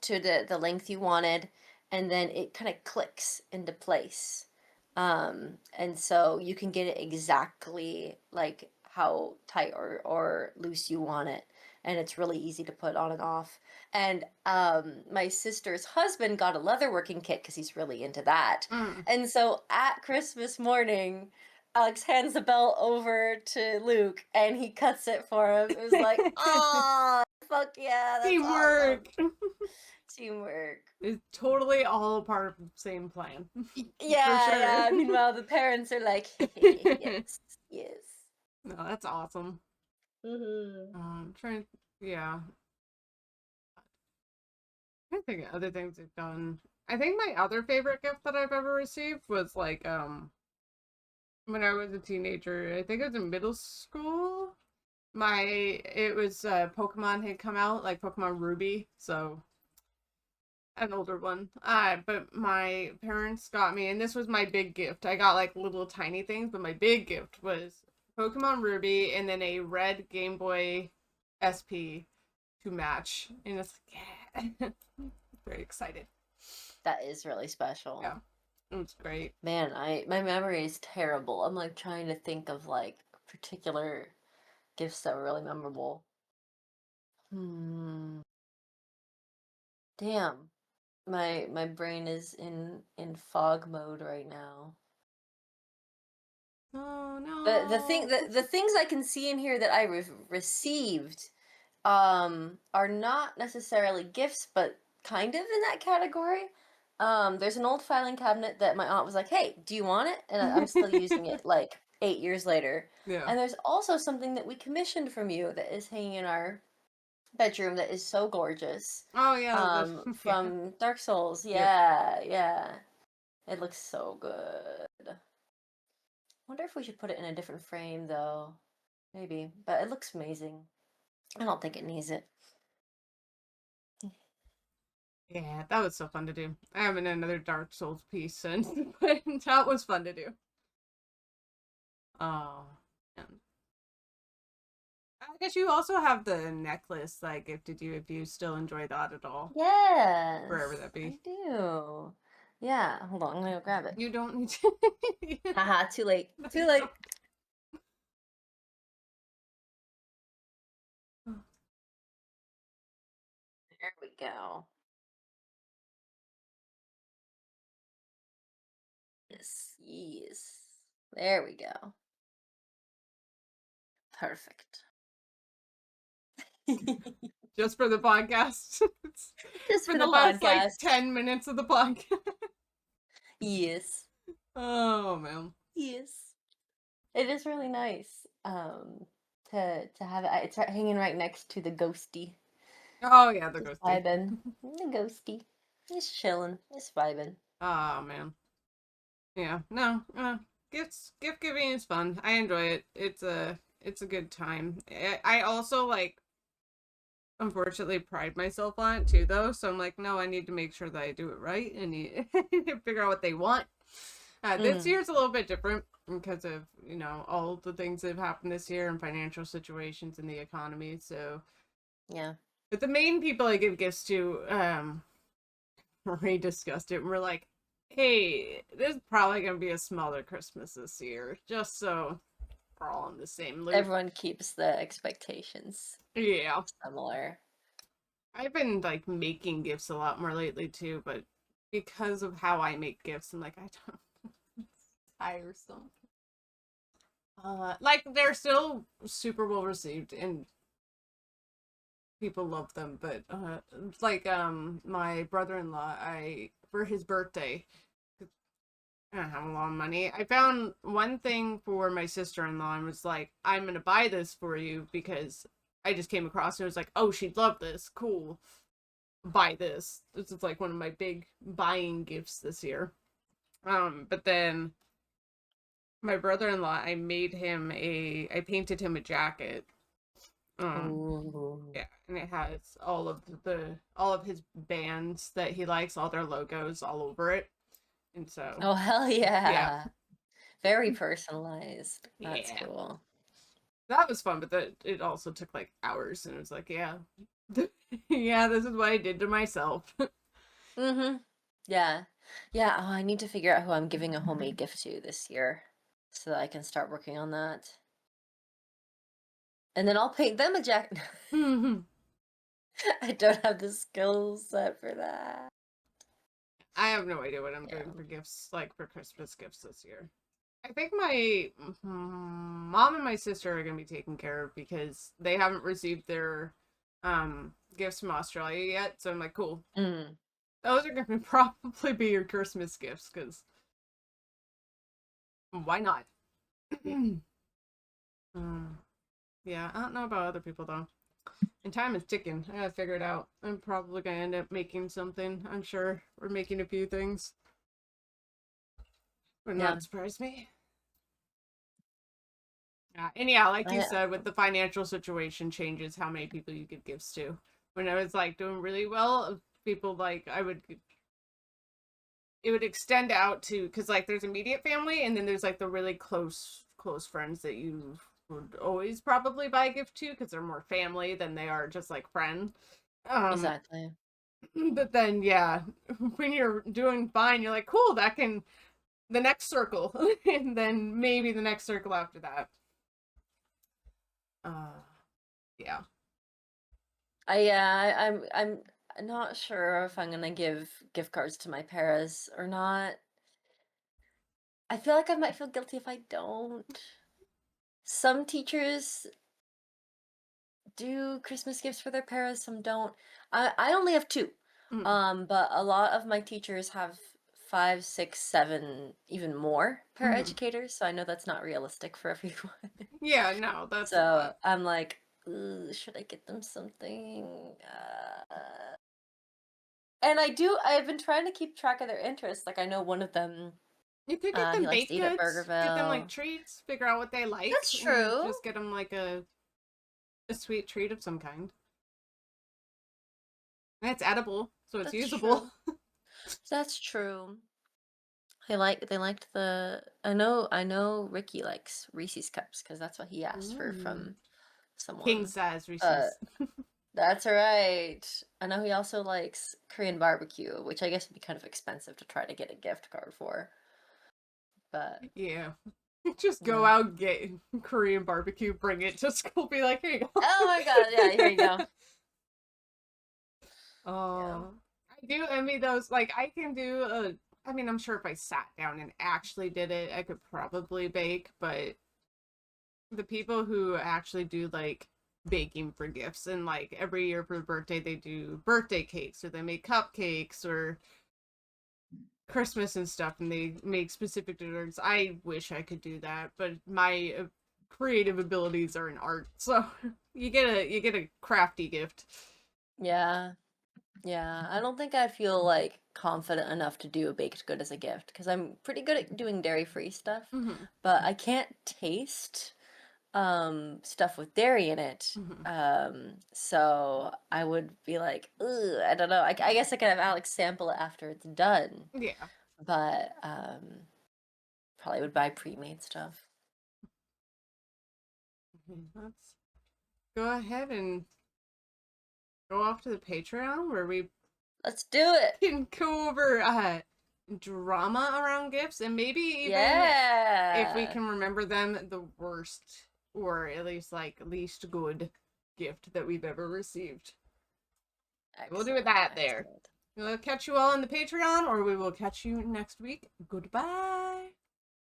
to the length you wanted, and then it kind of clicks into place. And so you can get it exactly like how tight or loose you want it. And it's really easy to put on and off. And my sister's husband got a leatherworking kit because he's really into that.
Mm.
And so at Christmas morning, Alex hands the belt over to Luke and he cuts it for him. It was like, oh, fuck yeah, that's awesome.
Teamwork.
Teamwork.
It's totally all part of the same plan. For
Yeah,
sure.
yeah. Meanwhile, the parents are like, yes, yes.
No, that's awesome.
Mm-hmm.
Trying, yeah. I think of other things I've done. I think my other favorite gift that I've ever received was like when I was a teenager. I think it was in middle school. It was Pokemon had come out, like Pokemon Ruby, so an older one. But my parents got me, and this was my big gift. I got like little tiny things, but my big gift was Pokemon Ruby and then a red Game Boy SP to match. And it's like, Very excited.
That is really special.
Yeah, it was great.
Man, my memory is terrible. I'm like trying to think of like particular gifts that were really memorable. Hmm. Damn. My brain is in fog mode right now.
Oh
The things I can see in here that I received are not necessarily gifts, but kind of in that category. There's an old filing cabinet that my aunt was like, "Hey, do you want it?" And I'm still using it like 8 years later.
Yeah.
And there's also something that we commissioned from you that is hanging in our bedroom that is so gorgeous.
Oh yeah. Yeah.
From Dark Souls.
Yep.
Yeah, yeah. It looks so good. Wonder if we should put it in a different frame though. Maybe, but it looks amazing. I don't think it needs it.
Yeah, that was so fun to do. I haven't another Dark Souls piece since, but that was fun to do. Oh, man. I guess you also have the necklace that I gifted you if you still enjoy that at all. Wherever
Yes,
that
I
be.
do. Yeah, hold on, I'm gonna go grab it.
You don't need to.
Haha, too late. Too late. There we go. Yes, yes. There we go. Perfect.
Just for the podcast.
Just
For
for
the
the
last like
podcast.
10 minutes of the podcast.
Yes.
Oh man.
Yes. It is really nice. To have it. It's hanging right next to the ghosty.
Oh yeah, the
It's
ghosty.
vibing. The ghosty. It's chilling. It's vibing.
Oh man. Yeah. No. Gift giving is fun. I enjoy it. It's a good time. I also like unfortunately pride myself on it too though. So I'm like, no, I need to make sure that I do it right and need to figure out what they want. This
Mm,
year's a little bit different because of, all the things that have happened this year and financial situations in the economy. So,
yeah.
but the main people I give gifts to, we discussed it and we're like, hey, there's probably going to be a smaller Christmas this year, just so we're all in the same loop.
Everyone keeps the expectations
Yeah.
similar.
I've been like making gifts a lot more lately too, but because of how I make gifts, I'm like, I don't, it's tiresome. Like they're still super well received and people love them, but like my brother-in-law, I for his birthday, I don't have a lot of money. I found one thing for my sister-in-law and was like, I'm gonna buy this for you because I just came across and it was like, oh, she'd love this. Cool. Buy this. This is like one of my big buying gifts this year. But then my brother-in-law, I painted him a jacket. Um,
Ooh.
yeah, and it has all of his bands that he likes, all their logos all over it. And so,
Oh, hell
yeah.
yeah. Very personalized. That's
Yeah.
cool.
That was fun, but it also took like hours and it was like, yeah. Yeah, this is what I did to myself.
Mm-hmm. Yeah. Yeah. Oh, I need to figure out who I'm giving a homemade gift to this year so that I can start working on that. And then I'll paint them a jacket. I don't have the skill set for that.
I have no idea what I'm
Yeah.
doing for gifts, like for Christmas gifts this year. I think my mom and my sister are gonna be taken care of because they haven't received their gifts from Australia yet. So I'm like, cool.
Mm.
Those are gonna probably be your Christmas gifts because why not? um, yeah, I don't know about other people though. And time is ticking. I gotta figure it out. I'm probably gonna end up making something. I'm sure we're making a few things. Would
Yeah.
not surprise me. And yeah, like you
I,
said, with the financial situation changes how many people you give gifts to. When I was like doing really well, people like it would extend out to because like there's immediate family and then there's like the really close friends that you would always probably buy a gift to because they're more family than they are just like friends. Um,
exactly.
But then, yeah, when you're doing fine, you're like, cool, that can, the next circle, and then maybe the next circle after that. Uh, yeah.
I'm not sure if I'm gonna give gift cards to my paras or not. I feel like I might feel guilty if I don't. Some teachers do Christmas gifts for their paras, some don't. I only have two.
Mm.
But a lot of my teachers have five, six, seven, even more
Mm-hmm.
paraeducators, so I know that's not realistic for everyone.
Yeah, no, that's a
So
lot.
I'm like, "Ooh, should I get them something? And I've been trying to keep track of their interests. Like I know one of them,
You could get
he
them
likes to
baked
eat at
goods, get them like
Burgerville.
treats, figure out what they like,
That's
and
true.
just get them like a sweet treat of some kind. And it's edible, so it's
That's
usable.
true. That's true. They liked I know Ricky likes Reese's cups because that's what he asked for
Ooh.
from
King
someone.
size
Uh
Reese's.
that's right. I know he also likes Korean barbecue, which I guess would be kind of expensive to try to get a gift card for. But
Yeah. Just go
yeah.
out, get Korean barbecue, bring it to school, be like, here you
Oh my God, yeah, here you
go.
go. Yeah.
Oh, I do envy those. Like, I can do a. I mean, I'm sure if I sat down and actually did it, I could probably bake. But the people who actually do like baking for gifts, and like every year for birthday, they do birthday cakes, or they make cupcakes, or Christmas and stuff, and they make specific desserts. I wish I could do that, but my creative abilities are in art, so you get a crafty gift.
Yeah. Yeah. I don't think I feel like confident enough to do a baked good as a gift because I'm pretty good at doing dairy-free stuff,
Hmm.
but I can't taste stuff with dairy in it.
Hmm.
So I would be like, ugh, I don't know. I guess I could have Alex sample it after it's done,
Yeah.
but probably would buy pre-made stuff.
Let's go ahead and go off to the Patreon where we
Let's do it.
can go over drama around gifts, and maybe even if we
Yeah.
can remember them, the worst or at least like least good gift that we've ever received. We'll do it
Excellent.
that there.
Excellent.
We'll catch you all on the Patreon, or we will catch you next week. Goodbye.